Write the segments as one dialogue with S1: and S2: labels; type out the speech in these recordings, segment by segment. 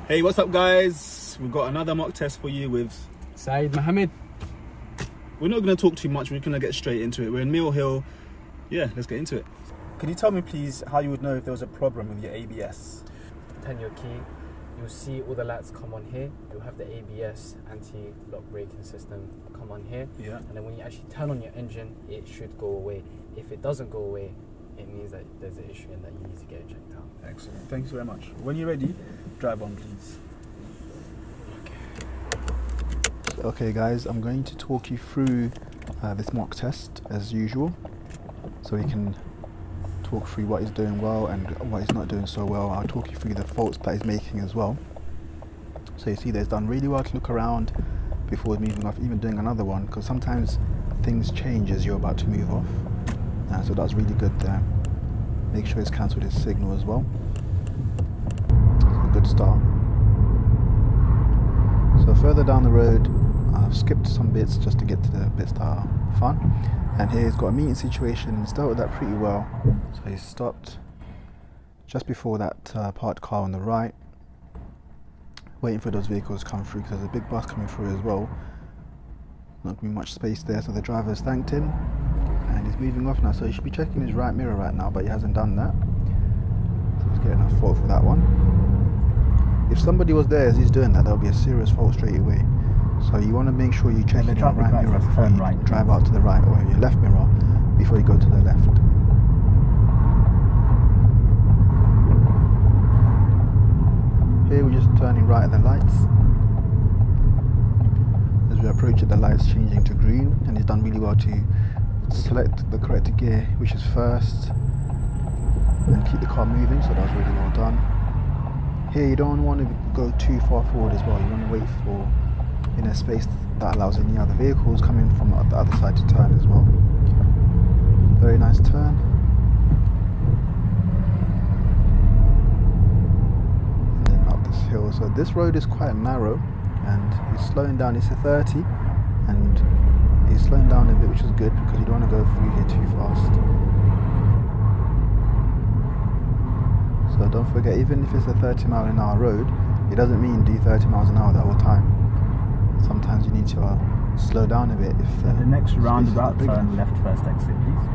S1: Hey, what's up guys? We've got another mock test for you with
S2: Saed Mohammed.
S1: We're not going to talk too much, we're going to get straight into it. We're in Mill Hill. Yeah, let's get into it. Can you tell me please how you would know if there was a problem with your ABS?
S2: Turn your key, you'll see all the lights come on here. You'll have the ABS anti-lock braking system come on here.
S1: Yeah.
S2: And then when you actually turn on your engine, it should go away. If it doesn't go away, it means that there's an issue and that you need to get it checked out.
S1: Excellent, thank you very much. When you're ready, drive on please. Okay guys, I'm going to talk you through this mock test as usual, so we can talk through what he's doing well and what he's not doing so well. I'll talk you through the faults that he's making as well. So you see that he's done really well to look around before moving off, even doing another one, because sometimes things change as you're about to move off. So that's really good there. Make sure he's cancelled his signal as well. So a good start. So further down the road, I've skipped some bits just to get to the bits that are fun. And here he's got a meeting situation. He's dealt with that pretty well. So he's stopped just before that parked car on the right, waiting for those vehicles to come through because there's a big bus coming through as well. Not going to be much space there, so the driver's thanked him and he's moving off now. So he should be checking his right mirror right now, but he hasn't done that. So he's getting a fault for that one. If somebody was there as he's doing that, there'll be a serious fault straight away. So you want to make sure you check your right mirror before you drive out to the right, or your left mirror before you go to the left. Here we're just turning right at the lights. As we approach it, the light's changing to green, and he's done really well to select the correct gear, which is first, and keep the car moving, so that was really well done. Here you don't want to go too far forward as well. You want to wait for a space that allows any other vehicles coming from the other side to turn as well. Very nice turn. And then up this hill. So this road is quite narrow and he's slowing down. It's a 30 and he's slowing down a bit, which is good because you don't want to go through here too fast. So don't forget, even if it's a 30-mile-an-hour road, it doesn't mean do 30 miles an hour the whole time. Sometimes you need to slow down a bit. If
S3: the next roundabout, turn left first exit, please.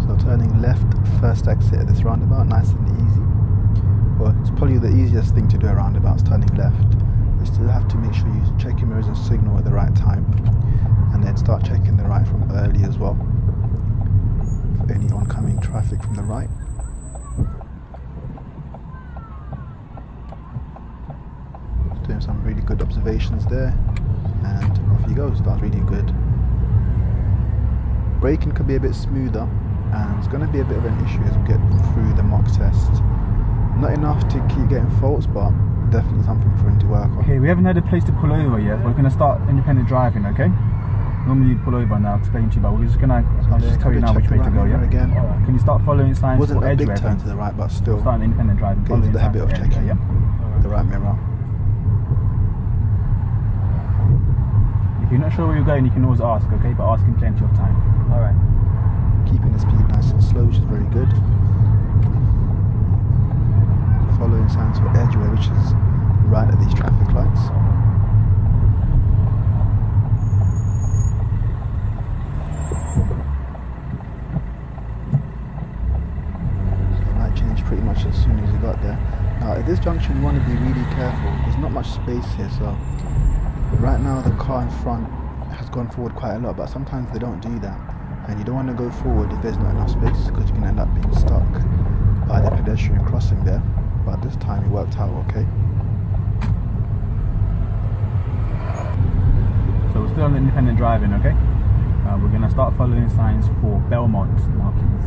S1: So turning left first exit at this roundabout, nice and easy. Well, it's probably the easiest thing to do at roundabouts, turning left. You still have to make sure you check your mirrors and signal at the right time, and then start checking the right from early as well, for any oncoming traffic from the right. Doing some really good observations there, and off he goes. That's really good. Braking could be a bit smoother, and it's going to be a bit of an issue as we get through the mock test. Not enough to keep getting faults, but definitely something for him to work on.
S3: Okay, we haven't had a place to pull over yet. We're going to start independent driving, okay? Normally you pull over and I'll explain to you, but we're just going to, I'll just tell you now which way to go, yeah?
S1: Again.
S3: Right. Can you start following signs
S1: Wasn't
S3: for
S1: a
S3: edge
S1: big
S3: rev?
S1: turn to the right, but still.
S3: Starting independent driving.
S1: Get into the habit of checking the right mirror.
S3: If you're not sure where you're going, you can always ask, okay? But ask in plenty of time. Alright.
S1: Keeping the speed nice and slow, which is very good. Following signs for edgeway, which is right at these traffic lights. So the light changed pretty much as soon as you got there. Now at this junction you want to be really careful. There's not much space here, so right now the car in front has gone forward quite a lot, but sometimes they don't do that, and you don't want to go forward if there's not enough space, because you can end up being stuck by the pedestrian crossing there. But this time it worked out okay.
S3: So we're still on independent driving, okay? We're going to start following signs for Belmont markings.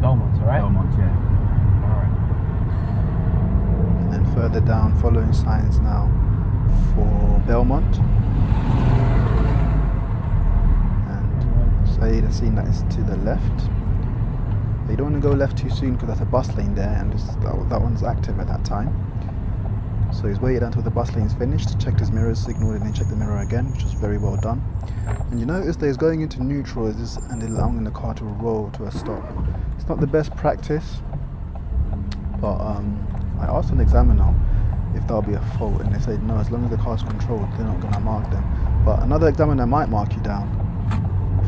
S2: Belmont, alright?
S3: Belmont, yeah.
S2: Alright.
S1: And then further down, following signs now for Belmont. And Saed has seen that it's to the left. You don't want to go left too soon because that's a bus lane there, and that one's active at that time. So he's waited until the bus lane's finished, checked his mirrors, signalled, and then checked the mirror again, which was very well done. And you notice that he's going into neutral and allowing the car to roll to a stop. It's not the best practice, but I asked an examiner if that'll be a fault, and they said no, as long as the car's controlled, they're not going to mark them. But another examiner might mark you down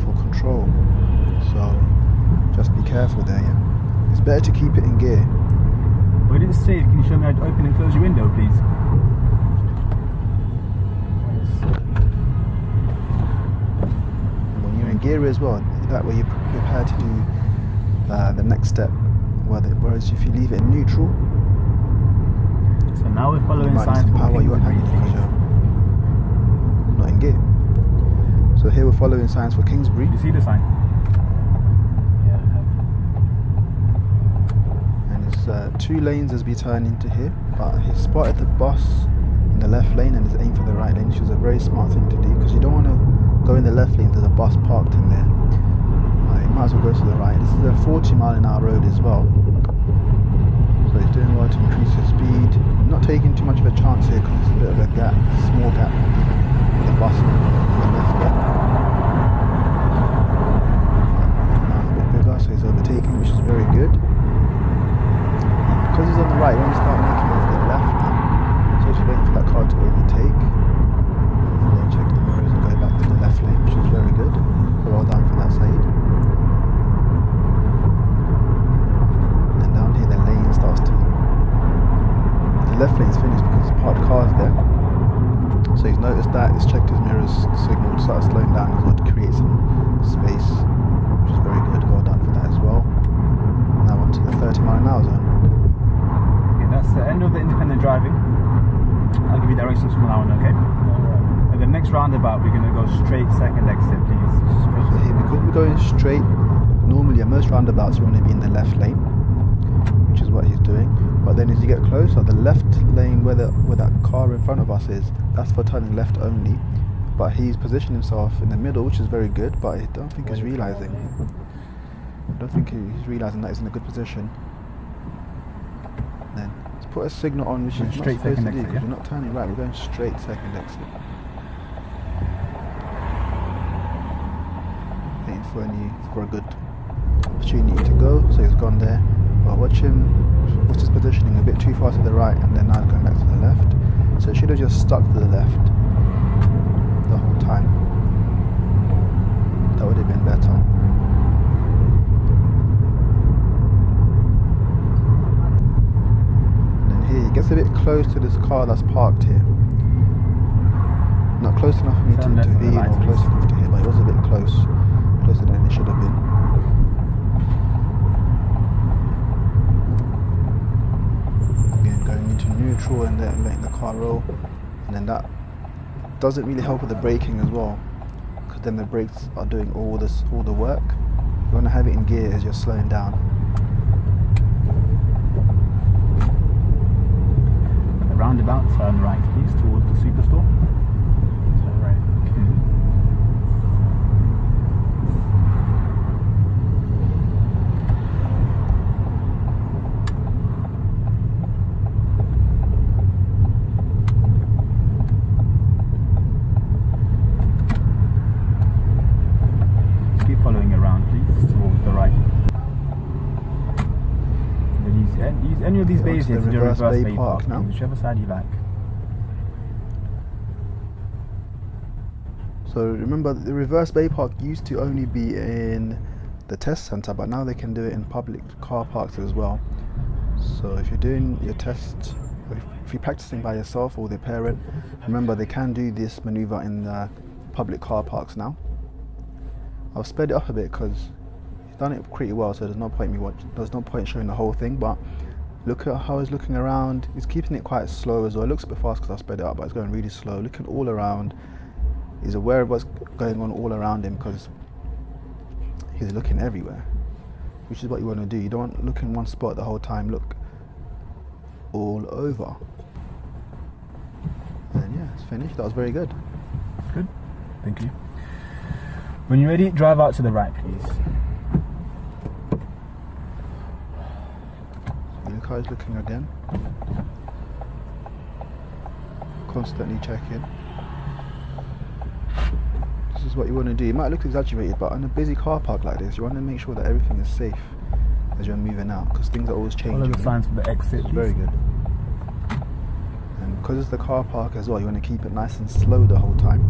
S1: for control, so just be careful there, yeah? It's better to keep it in gear.
S3: What did it say? Can you show me how to open and close your window, please?
S1: And when you're in gear as well, that way you're prepared to do the next step. Whereas if you leave it in neutral,
S3: so now we're following signs for
S1: power, you won't have
S3: Kingsbury,
S1: anything because you're not in gear. So here we're following signs for Kingsbury.
S3: You see the sign?
S1: Two lanes as we turn into here, but he spotted the bus in the left lane and is aimed for the right lane, which is a very smart thing to do because you don't want to go in the left lane. There's a bus parked in there. You might as well go to the right. This is a 40-mile-an-hour road as well, so he's doing well to increase his speed. Not taking too much of a chance here because it's a bit of a gap, small gap with the bus on the left there. Now it's a bit bigger, so he's overtaking, which is very good. Because he's on the right, when you start making it to the left now, so just waiting for that car to overtake, and then check the mirrors and go back to the left lane, which is very good. So well done for that, Saed. And down here the lane starts to, the left lane's finished because there's parked cars there. So he's noticed that, he's checked his mirrors, signalled, started slowing down as well to create some space, which is very good. Well done for that as well. Now on to the 30-mile-an-hour zone.
S3: That's the end of the independent driving. I'll give you directions from now on, okay? At the next roundabout, we're going to go straight second exit, please.
S1: So here, because we're going straight, normally at most roundabouts you want to be in the left lane, which is what he's doing. But then as you get closer, the left lane where that car in front of us is, that's for turning left only. But he's positioned himself in the middle, which is very good, but I don't think he's realising. I don't think he's realising that he's in a good position. Then let's put a signal on, which is not supposed to do, because we're not turning right, we're going straight second exit. Waiting for a good opportunity to go, so he's gone there. But watch his positioning, a bit too far to the right, and then now going back to the left. So it should have just stuck to the left the whole time. That would have been better. He gets a bit close to this car that's parked here. Not close enough for me to intervene or close enough to him, but it was a bit closer than it should have been. Again, going into neutral and then letting the car roll, and then that doesn't really help with the braking as well, because then the brakes are doing all the work. You want to have it in gear as you're slowing down.
S3: Roundabout, turn right please towards the superstore.
S2: Turn right.
S3: Just keep following around please towards the right. Use any of these bays here to do a reverse bay park, whichever side you like.
S1: So remember, the reverse bay park used to only be in the test centre, but now they can do it in public car parks as well. So if you're doing your test, if you're practicing by yourself or with a parent, remember they can do this manoeuvre in the public car parks now. I've sped it up a bit because he's done it pretty well, so there's no point showing the whole thing, but look at how he's looking around. He's keeping it quite slow as well. It looks a bit fast because I sped it up, but it's going really slow. Looking all around. He's aware of what's going on all around him because he's looking everywhere, which is what you want to do. You don't want to look in one spot the whole time. Look all over. And yeah, it's finished. That was very good.
S3: Good. Thank you. When you're ready, drive out to the right, please.
S1: The car is looking again. constantly checking. This is what you want to do. It might look exaggerated, but on a busy car park like this, you want to make sure that everything is safe as you're moving out, because things are always changing.
S3: Follow the signs for the exit.
S1: It's very good. And because it's the car park as well, you want to keep it nice and slow the whole time.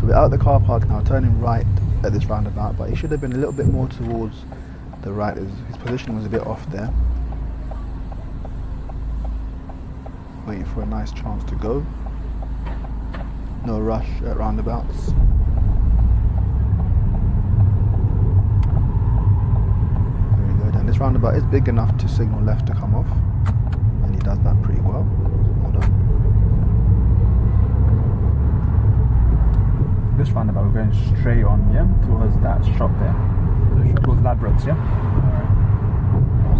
S1: So we're out the car park now, turning right at this roundabout, but he should have been a little bit more towards the right. His position was a bit off there. Waiting for a nice chance to go. No rush at roundabouts. Very good. And this roundabout is big enough to signal left to come off, and he does that pretty well. Well done.
S3: This roundabout, we're going straight on, yeah, towards that shop there. Towards Ladbrokes, yeah?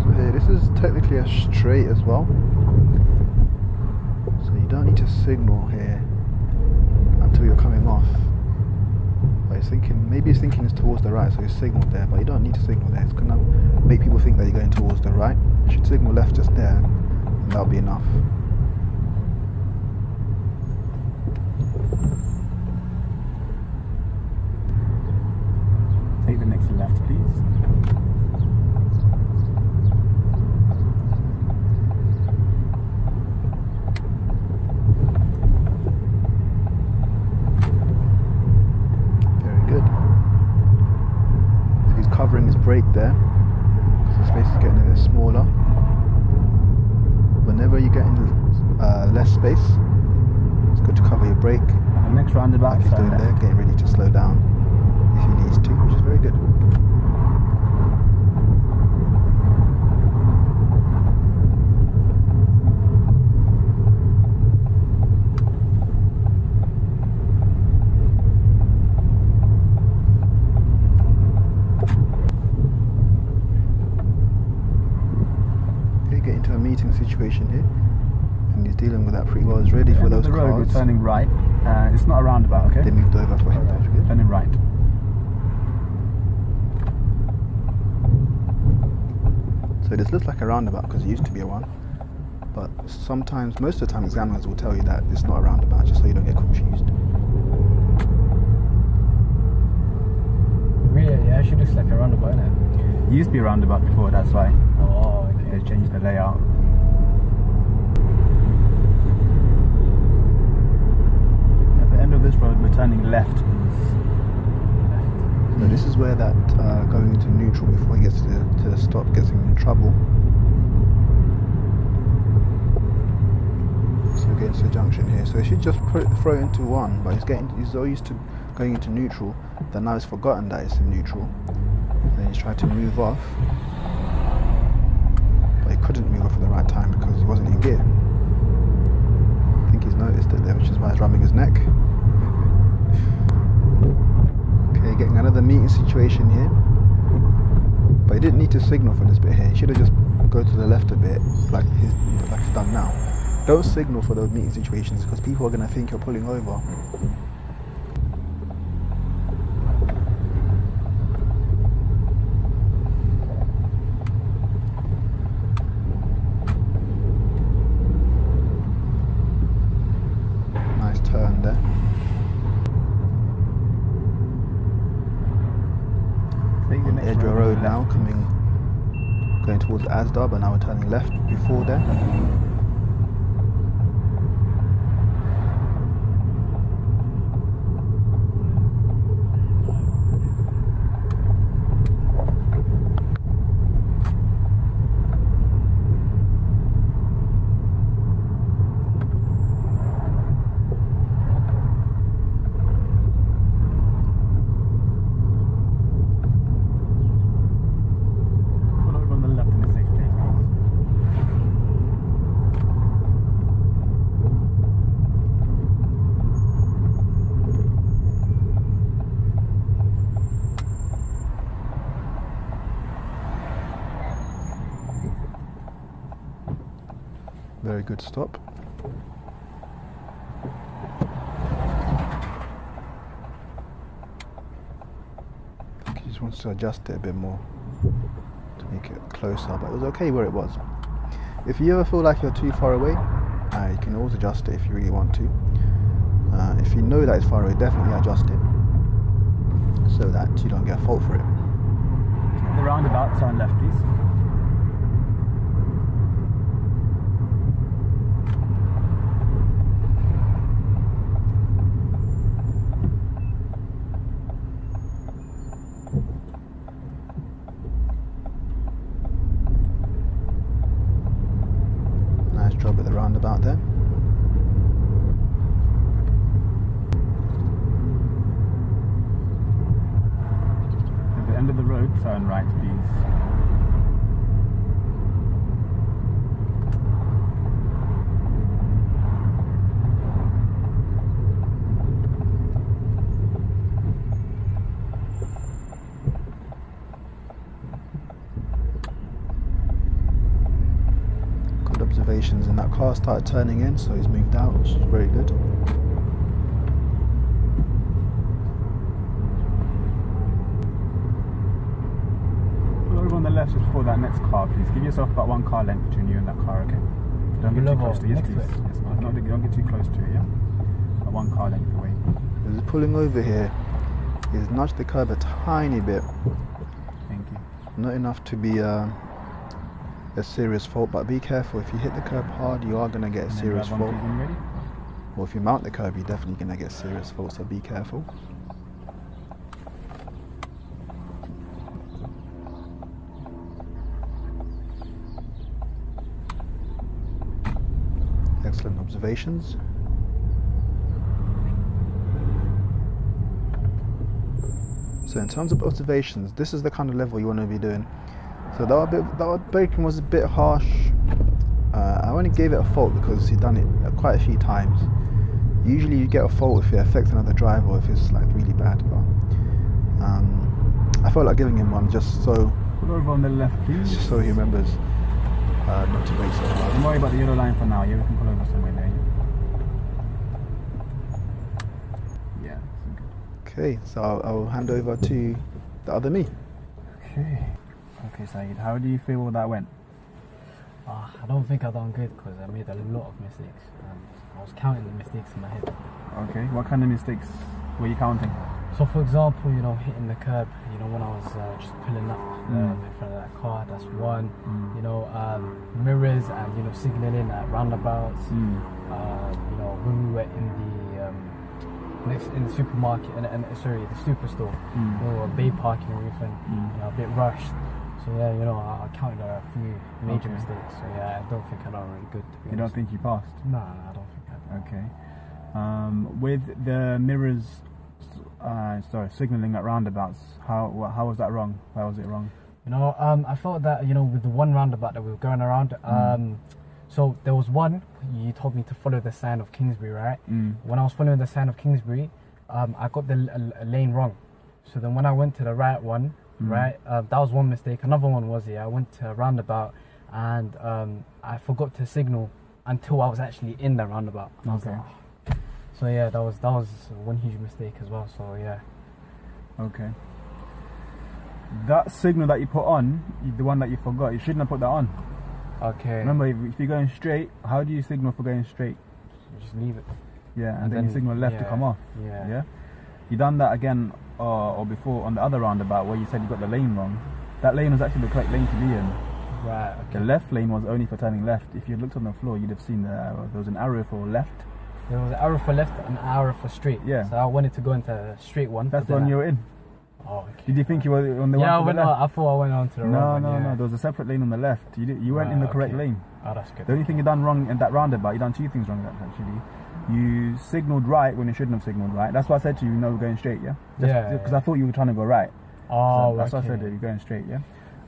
S1: So here, this is technically a straight as well. So you don't need to signal here until you're coming off. But he's thinking, maybe he's thinking it's towards the right, so he's signaled there, but you don't need to signal there. It's gonna make people think that you're going towards the right. You should signal left just there, and that'll be enough.
S3: Take the next left, please.
S1: Very good. So he's covering his brake there, because the space is getting a bit smaller. Whenever you get in less space, it's good to cover your brake.
S3: And the next roundabout,
S1: Like he's doing there, getting ready to slow down if he needs to, which is very good. Okay, get into a meeting situation here, and he's dealing with that pretty well. He's ready for those
S3: the road,
S1: cars.
S3: we're turning right. It's not a roundabout, okay?
S1: They moved over for him. That's good.
S3: Turning right.
S1: So this looks like a roundabout because it used to be a one, but sometimes, most of the time, examiners will tell you that it's not a roundabout, just so you don't get confused.
S2: Really, it actually looks like a roundabout, innit?
S3: It used to be a roundabout before, that's why.
S2: Oh, okay.
S3: They changed the layout. At the end of this road, we're turning left, please.
S1: So this is where that going into neutral before he gets to the stop gets him in trouble. So we're getting to the junction here. So he should just throw it into one, but he's so used to going into neutral that now he's forgotten that it's in neutral. Then he's tried to move off, but he couldn't move off at the right time because he wasn't in gear. I think he's noticed it there, which is why he's rubbing his neck. Okay, getting another meeting situation here, but he didn't need to signal for this bit here. He should have just go to the left a bit, like he's done now. Don't signal for those meeting situations because people are going to think you're pulling over. Nice turn there. On Edgware Road now, going towards Asda, but now we're turning left before there. Very good stop. I think he just wants to adjust it a bit more to make it closer, but it was okay where it was. If you ever feel like you're too far away, You can always adjust it if you really want to. If you know that it's far away, definitely adjust it so that you don't get a fault for it.
S3: The roundabout, turn left please.
S1: Nice job at the roundabout there.
S3: End of the road, turn right please.
S1: Good observations, and that car started turning in, so he's moved out, which is very good.
S3: On the left just before that next car please. Give yourself about 1 car length between you and that car, okay? Don't get too close to it. Yes, please. Yes, okay. Don't get too close to it, yeah? About 1 car length away.
S1: As he's pulling over here, he's nudged the curb a tiny bit.
S3: Thank you.
S1: Not enough to be a serious fault, but be careful. If you hit the curb hard, you are going to get a serious fault. Or if you mount the curb, you're definitely going to get a serious fault, so be careful. Excellent observations. So in terms of observations, this is the kind of level you want to be doing. So that braking was a bit harsh. I only gave it a fault because he'd done it quite a few times. Usually you get a fault if it affects another driver or if it's like really bad. But I felt like giving him one just so.
S3: Pull over on the left, please.
S1: Just so he remembers. Not to brake so hard.
S3: Don't worry about the yellow line for now, yeah, we can pull over somewhere there. Yeah, that's good.
S1: Okay, so I'll hand over to the other me.
S3: Okay, Saeed, how do you feel that went?
S2: I don't think I done good because I made a lot of mistakes. I was counting the mistakes in my head.
S3: Okay, what kind of mistakes were you counting?
S2: So for example, you know, hitting the curb, you know, when I was just pulling up in front of that car, that's one. You know, mirrors and, you know, signaling at roundabouts. You know, when we were in the supermarket and sorry, the superstore, you know, bay parking and everything, you know, a bit rushed. So yeah, you know, I counted a few major mistakes. So yeah, I don't think I done really good, to be honest.
S3: You don't think you passed?
S2: No, I don't think I did.
S3: Okay. With the mirrors, signalling at roundabouts, how was that wrong? Why was it wrong?
S2: You know, I felt that, you know, with the one roundabout that we were going around, so there was one, you told me to follow the sign of Kingsbury, right? When I was following the sign of Kingsbury, I got the lane wrong. So then when I went to the right one, right, that was one mistake. Another one was, I went to a roundabout and I forgot to signal until I was actually in the roundabout. And I was like, oh. So yeah, that was one huge mistake as well. So yeah.
S3: Okay. That signal that you put on, the one that you forgot, you shouldn't have put that on.
S2: Okay.
S3: Remember, if you're going straight, how do you signal for going straight?
S2: You just leave it.
S3: Yeah, and then you signal left to come off.
S2: Yeah.
S3: Yeah. You done that again or before on the other roundabout where you said you got the lane wrong. That lane was actually the correct lane to be in.
S2: Right. Okay.
S3: The left lane was only for turning left. If you looked on the floor, you'd have seen there was an arrow for left.
S2: There was an arrow for left and an arrow for straight.
S3: Yeah.
S2: So I wanted to go into a straight one.
S3: That's the one you were in.
S2: Oh, okay.
S3: Did you think you were on the one to the left?
S2: I thought I went on to the wrong one.
S3: No. There was a separate lane on the left. You went in the correct lane.
S2: Oh, that's good.
S3: The only thing you done wrong in that roundabout, you done two things wrong actually. You signalled right when you shouldn't have signalled right. That's why I said to you, no, we're going straight, yeah? Because I thought you were trying to go right.
S2: Oh,
S3: so that's why I said you're going straight, yeah?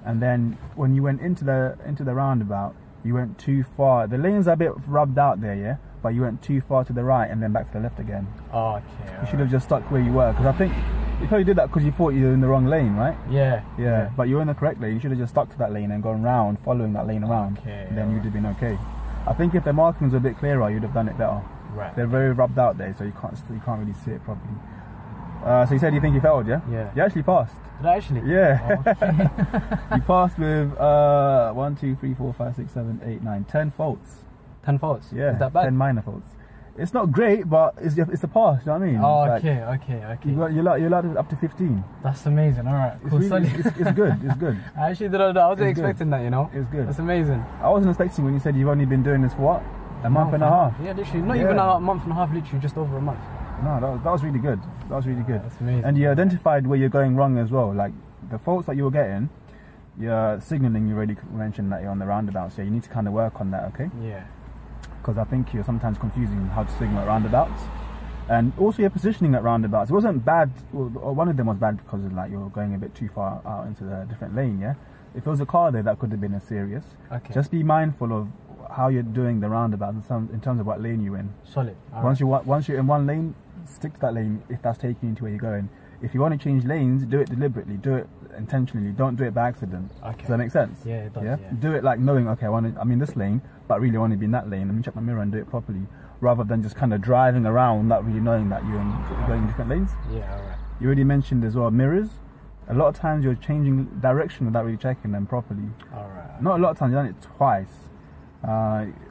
S3: And then when you went into the roundabout, you went too far. The lanes are a bit rubbed out there, yeah? But you went too far to the right and then back to the left again.
S2: Oh, okay.
S3: You should have just stuck where you were. Because I think you probably did that because you thought you were in the wrong lane, right?
S2: Yeah.
S3: But you were in the correct lane. You should have just stuck to that lane and gone round, following that lane around.
S2: Okay.
S3: And then you'd have been okay. I think if the markings were a bit clearer, you'd have done it better.
S2: Right.
S3: They're very rubbed out there, so you can't really see it properly. So you said you think you failed, yeah?
S2: Yeah.
S3: You actually passed.
S2: Did I actually?
S3: Yeah.
S2: Oh, okay.
S3: You passed with 1, 2, 3, 4, 5, 6, 7, 8, 9, 10 faults.
S2: 10 faults?
S3: Yeah,
S2: Is that bad?
S3: 10 minor faults. It's not great, but it's a pass, you know what I mean?
S2: Oh,
S3: It's
S2: okay,
S3: like,
S2: okay.
S3: You're allowed up to 15.
S2: That's amazing, alright.
S3: It's,
S2: Cool.
S3: really, it's good, it's good.
S2: I actually didn't know, I wasn't
S3: It's good.
S2: expecting that, you know?
S3: It's good.
S2: That's amazing.
S3: I wasn't expecting when you said you've only been doing this for what? A month and a half?
S2: Yeah, literally. Not even a month and a half, literally just over a month.
S3: No, that was really good. That was really good.
S2: That's amazing.
S3: And you identified where you're going wrong as well. Like the faults that you were getting, your signalling, you already mentioned that you're on the roundabouts. Yeah, you need to kind of work on that, okay?
S2: Yeah.
S3: Because I think you're sometimes confusing how to signal at roundabouts. And also your positioning at roundabouts. It wasn't bad, well, one of them was bad because of, like, you're going a bit too far out into the different lane, yeah? If there was a car there, that could have been a serious.
S2: Okay.
S3: Just be mindful of how you're doing the roundabout in terms of what lane you're in.
S2: Solid.
S3: Once you're in one lane, stick to that lane if that's taking you to where you're going. If you want to change lanes, do it deliberately, do it intentionally, don't do it by accident.
S2: Okay.
S3: Does that make sense?
S2: Yeah, it does. Yeah?
S3: Do it like knowing, okay, I'm in this lane, but really I want to be in that lane. Let me check my mirror and do it properly, rather than just kind of driving around not really knowing that you're going in different lanes.
S2: Yeah, alright.
S3: You already mentioned as well mirrors. A lot of times you're changing direction without really checking them properly.
S2: Alright.
S3: Not a lot of times, you've done it twice.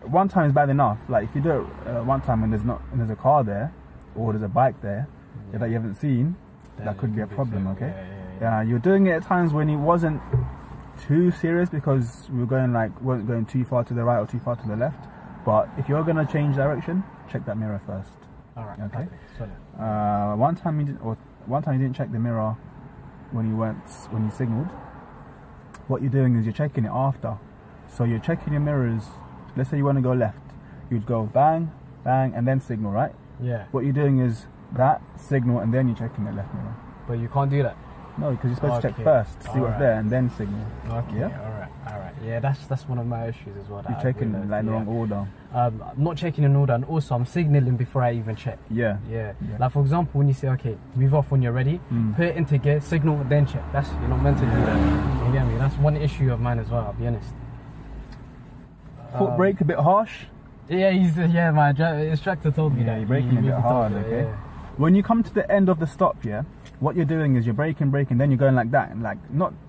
S3: One time is bad enough. Like if you do it one time when there's a car there or there's a bike there that you haven't seen, that could be a problem. Okay. Yeah, you're doing it at times when it wasn't too serious because we weren't going too far to the right or too far to the left. But if you're gonna change direction, check that mirror first.
S2: Alright.
S3: Okay.
S2: Solid.
S3: One time you didn't check the mirror when you signaled. What you're doing is you're checking it after. So you're checking your mirrors. Let's say you want to go left, you'd go bang, bang, and then signal, right?
S2: Yeah.
S3: What you're doing is that signal, and then you're checking the left mirror.
S2: But you can't do that.
S3: No, because you're supposed to check first, see what's there, and then signal.
S2: Okay.
S3: Yeah.
S2: Alright. Yeah, that's one of my issues as well.
S3: You're checking in the wrong order.
S2: I'm not checking in order, and also I'm signaling before I even check.
S3: Yeah.
S2: Like for example, when you say, okay, move off when you're ready, put it into gear, signal, then check. You're not meant to do that. You get me? That's one issue of mine as well. I'll be honest.
S3: Foot brake a bit harsh.
S2: Yeah, my instructor told me that.
S3: You're braking a bit hard, okay? Yeah. When you come to the end of the stop, what you're doing is you're braking, then you're going like that, and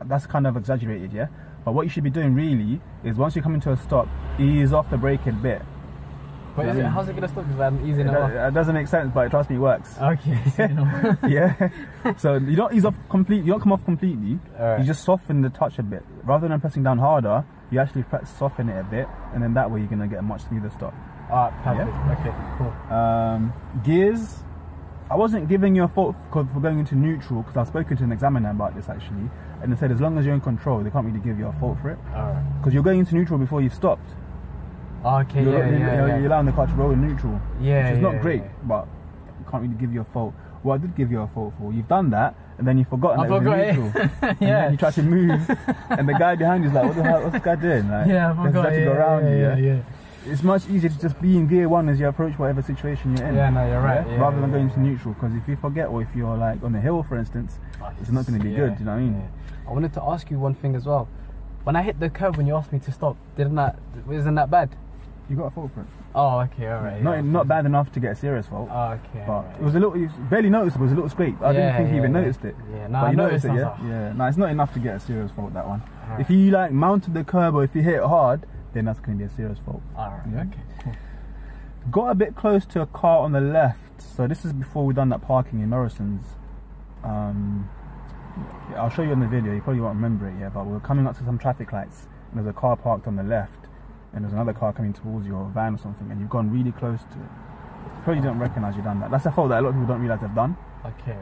S3: that's kind of exaggerated, yeah? But what you should be doing really is once you come into a stop, ease off the brake a bit.
S2: But how's it gonna stop if I'm easing it off?
S3: It doesn't make sense, but trust me, it works.
S2: Okay.
S3: Yeah. So you don't ease off completely, you don't come off completely, you just soften the touch a bit. Rather than pressing down harder, you actually soften it a bit, and then that way you're gonna get a much smoother stop.
S2: Alright, perfect. Yeah? Okay, cool.
S3: Gears, I wasn't giving you a fault for going into neutral because I've spoken to an examiner about this actually, and they said as long as you're in control, they can't really give you a fault for it.
S2: Alright.
S3: Because you're going into neutral before you've stopped.
S2: Okay,
S3: you're allowing the car to roll in neutral.
S2: Yeah,
S3: which is not great, but I can't really give you a fault. Well, I did give you a fault for. You've done that, and then you've forgotten that it was neutral. And then you try to move, and the guy behind you is like, what the hell, what's this guy doing? Like,
S2: I forgot.
S3: To go around you. It's much easier to just be in gear one as you approach whatever situation you're in.
S2: Yeah, no, you're right.
S3: Rather than going to neutral, because if you forget, or if you're like on a hill, for instance, it's not going to be good. You know what I mean?
S2: Yeah. I wanted to ask you one thing as well. When I hit the curb when you asked me to stop, isn't that bad?
S3: You got a fault for it.
S2: Oh, okay, alright.
S3: Not bad enough to get a serious fault.
S2: Oh, okay.
S3: But it was barely noticeable. It was a little scrape. I didn't think you even noticed it.
S2: Yeah, no,
S3: but
S2: I noticed it.
S3: Yeah. No, it's not enough to get a serious fault. That one. Right. If you like mounted the curb or if you hit it hard, then that's going to be a serious fault.
S2: Alright. Yeah? Okay. Cool.
S3: Got a bit close to a car on the left. So this is before we done that parking in Morrison's. I'll show you on the video. You probably won't remember it yet, but we were coming up to some traffic lights, and there's a car parked on the left. And there's another car coming towards you, or a van or something, and you've gone really close to it. You probably don't recognise you've done that. That's a fault that a lot of people don't realise they've done.
S2: Okay.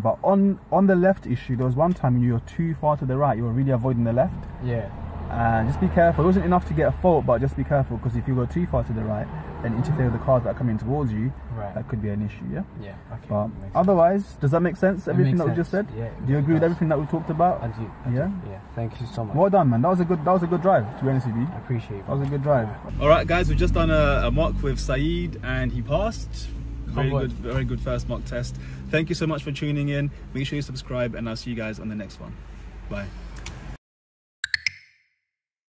S3: But on the left issue, there was one time when you were too far to the right, you were really avoiding the left.
S2: Yeah.
S3: And just be careful. It wasn't enough to get a fault, but just be careful, because if you go too far to the right and interfere with the cars that are coming towards you, that could be an issue, yeah?
S2: Yeah, okay.
S3: But otherwise, does that make sense, everything that we just said?
S2: Yeah.
S3: Do you agree with everything that we talked about?
S2: I do.
S3: Yeah?
S2: Yeah, thank you so much.
S3: Well done, man. That was a good drive, to be honest with you.
S2: I appreciate it.
S3: That was a good drive. Alright guys, we've just done a mock with Saeed, and he passed. Very good first mock test. Thank you so much for tuning in. Make sure you subscribe, and I'll see you guys on the next one. Bye.